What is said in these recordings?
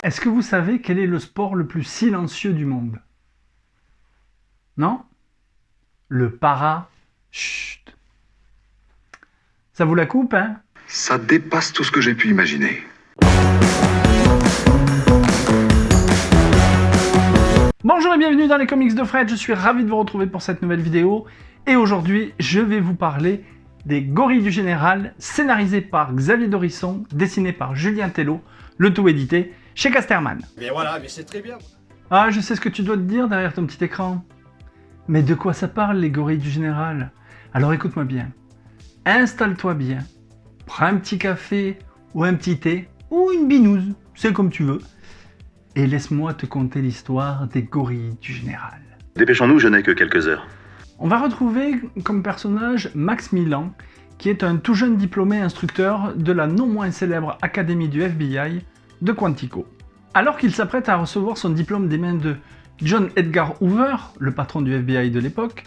Est-ce que vous savez quel est le sport le plus silencieux du monde? Non? Le para... Chut. Ça vous la coupe, hein? Ça dépasse tout ce que j'ai pu imaginer. Bonjour et bienvenue dans les comics de Fred, je suis ravi de vous retrouver pour cette nouvelle vidéo. Et aujourd'hui, je vais vous parler des Gorilles du Général, scénarisé par Xavier Dorisson, dessiné par Julien Tello, le tout édité chez Casterman. Mais voilà, mais c'est très bien. Ah, je sais ce que tu dois te dire derrière ton petit écran. Mais de quoi ça parle, les Gorilles du Général? Alors écoute-moi bien. Installe-toi bien, prends un petit café ou un petit thé ou une binouse, c'est comme tu veux, et laisse-moi te conter l'histoire des Gorilles du Général. Dépêchons-nous, je n'ai que quelques heures. On va retrouver comme personnage Max Millan, qui est un tout jeune diplômé instructeur de la non moins célèbre académie du FBI de Quantico. Alors qu'il s'apprête à recevoir son diplôme des mains de John Edgar Hoover, le patron du FBI de l'époque,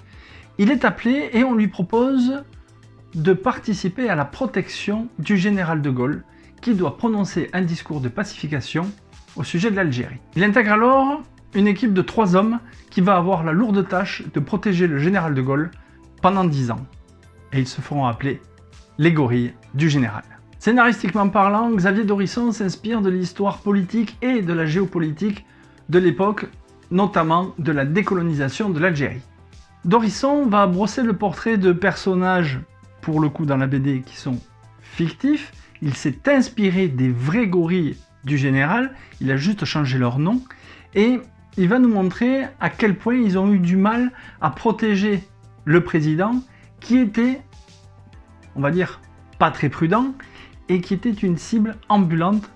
il est appelé et on lui propose de participer à la protection du général de Gaulle, qui doit prononcer un discours de pacification au sujet de l'Algérie. Il intègre alors une équipe de 3 hommes qui va avoir la lourde tâche de protéger le général de Gaulle pendant 10 ans. Et ils se feront appeler les Gorilles du Général. Scénaristiquement parlant, Xavier Dorisson s'inspire de l'histoire politique et de la géopolitique de l'époque, notamment de la décolonisation de l'Algérie. Dorisson va brosser le portrait de personnages, pour le coup dans la BD, qui sont fictifs. Il s'est inspiré des vrais gorilles du général, il a juste changé leur nom, et il va nous montrer à quel point ils ont eu du mal à protéger le président, qui était, on va dire, pas très prudent, et qui était une cible ambulante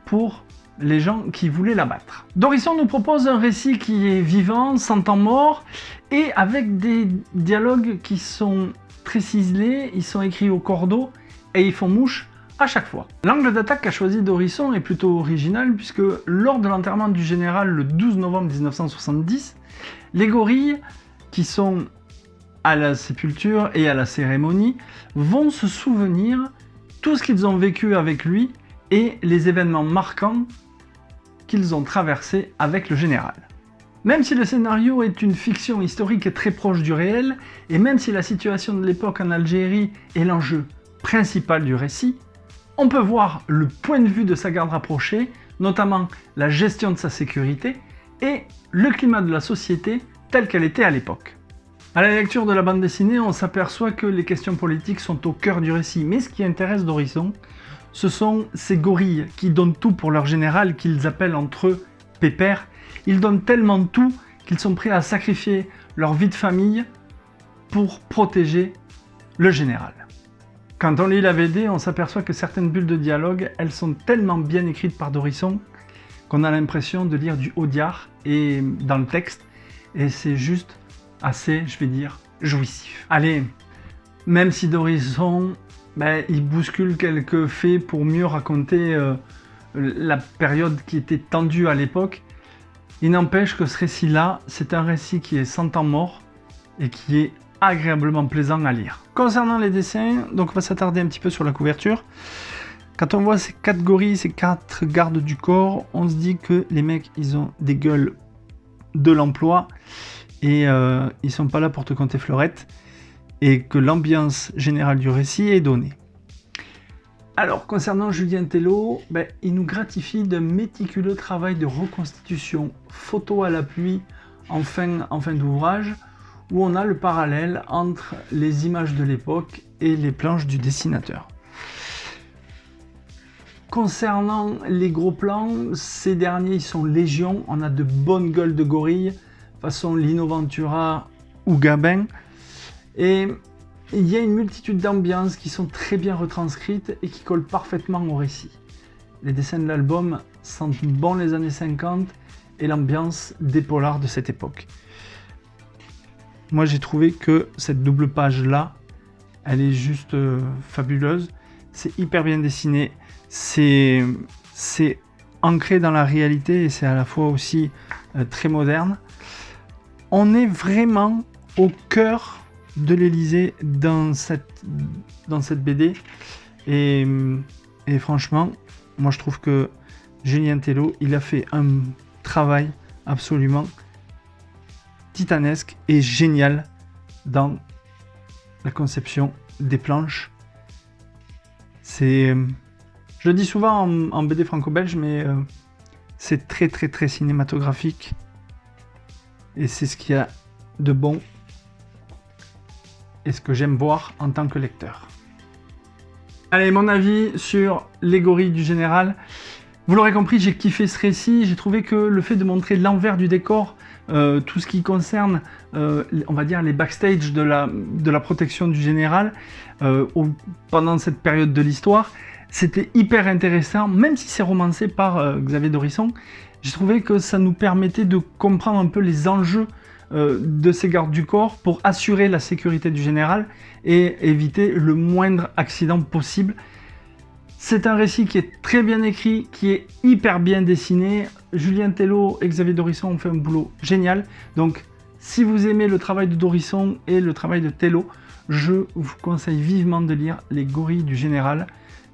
pour les gens qui voulaient l'abattre. Dorisson nous propose un récit qui est vivant, sans temps mort, et avec des dialogues qui sont très ciselés, ils sont écrits au cordeau, et ils font mouche à chaque fois. L'angle d'attaque qu'a choisi Dorisson est plutôt original, puisque lors de l'enterrement du général le 12 novembre 1970, les gorilles, qui sont à la sépulture et à la cérémonie, vont se souvenir tout ce qu'ils ont vécu avec lui et les événements marquants qu'ils ont traversés avec le général. Même si le scénario est une fiction historique et très proche du réel, et même si la situation de l'époque en Algérie est l'enjeu principal du récit, on peut voir le point de vue de sa garde rapprochée, notamment la gestion de sa sécurité et le climat de la société telle qu'elle était à l'époque. À la lecture de la bande dessinée, on s'aperçoit que les questions politiques sont au cœur du récit, mais ce qui intéresse Dorisson, ce sont ces gorilles qui donnent tout pour leur général, qu'ils appellent entre eux Pépère. Ils donnent tellement tout qu'ils sont prêts à sacrifier leur vie de famille pour protéger le général. Quand on lit la BD, on s'aperçoit que certaines bulles de dialogue, elles sont tellement bien écrites par Dorisson qu'on a l'impression de lire du Audiard et dans le texte, et c'est juste assez, je vais dire, jouissif. Allez, même si Dorisson, il bouscule quelques faits pour mieux raconter la période qui était tendue à l'époque, il n'empêche que ce récit-là, c'est un récit qui est sans temps mort et qui est agréablement plaisant à lire. Concernant les dessins, donc on va s'attarder un petit peu sur la couverture. Quand on voit ces 4 gorilles, ces 4 gardes du corps, on se dit que les mecs, ils ont des gueules de l'emploi et ils sont pas là pour te compter fleurette, et que l'ambiance générale du récit est donnée. Alors, concernant Julien Tello, il nous gratifie d'un méticuleux travail de reconstitution photo à l'appui en fin d'ouvrage, où on a le parallèle entre les images de l'époque et les planches du dessinateur. Concernant les gros plans, ces derniers ils sont légion, on a de bonnes gueules de gorilles, façon Lino Ventura ou Gabin, et il y a une multitude d'ambiances qui sont très bien retranscrites et qui collent parfaitement au récit. Les dessins de l'album sentent bon les années 50 et l'ambiance des polars de cette époque. Moi j'ai trouvé que cette double page là, elle est juste fabuleuse, c'est hyper bien dessiné, c'est ancré dans la réalité et c'est à la fois aussi très moderne. On est vraiment au cœur de l'Élysée dans cette BD et franchement moi je trouve que Julien Tello, il a fait un travail absolument titanesque et génial dans la conception des planches. C'est, je le dis souvent en BD franco-belge, mais c'est très cinématographique. Et c'est ce qu'il y a de bon et ce que j'aime voir en tant que lecteur. Allez, mon avis sur les gorilles du général. Vous l'aurez compris, j'ai kiffé ce récit. J'ai trouvé que le fait de montrer l'envers du décor, tout ce qui concerne, on va dire, les backstage de la protection du général pendant cette période de l'histoire, c'était hyper intéressant, même si c'est romancé par Xavier Dorisson. J'ai trouvé que ça nous permettait de comprendre un peu les enjeux de ces gardes du corps pour assurer la sécurité du général et éviter le moindre accident possible. C'est un récit qui est très bien écrit, qui est hyper bien dessiné. Julien Tello et Xavier Dorisson ont fait un boulot génial. Donc, si vous aimez le travail de Dorisson et le travail de Tello, je vous conseille vivement de lire Les Gorilles du Général.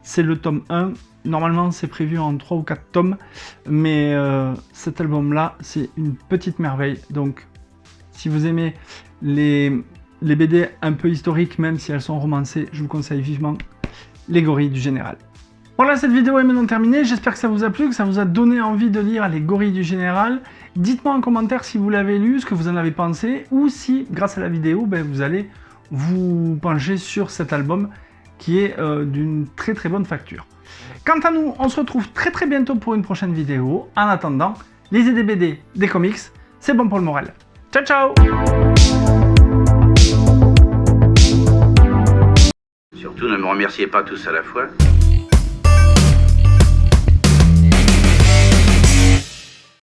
C'est le tome 1. Normalement, c'est prévu en 3 ou 4 tomes. Mais cet album-là, c'est une petite merveille. Donc, si vous aimez les BD un peu historiques, même si elles sont romancées, je vous conseille vivement Les Gorilles du Général. Voilà, cette vidéo est maintenant terminée. J'espère que ça vous a plu, que ça vous a donné envie de lire Les Gorilles du Général. Dites-moi en commentaire si vous l'avez lu, ce que vous en avez pensé, ou si, grâce à la vidéo, vous allez vous pencher sur cet album qui est d'une très bonne facture. Quant à nous, on se retrouve très bientôt pour une prochaine vidéo. En attendant, lisez des BD, des comics, c'est bon pour le moral. Ciao ciao! Surtout ne me remerciez pas tous à la fois.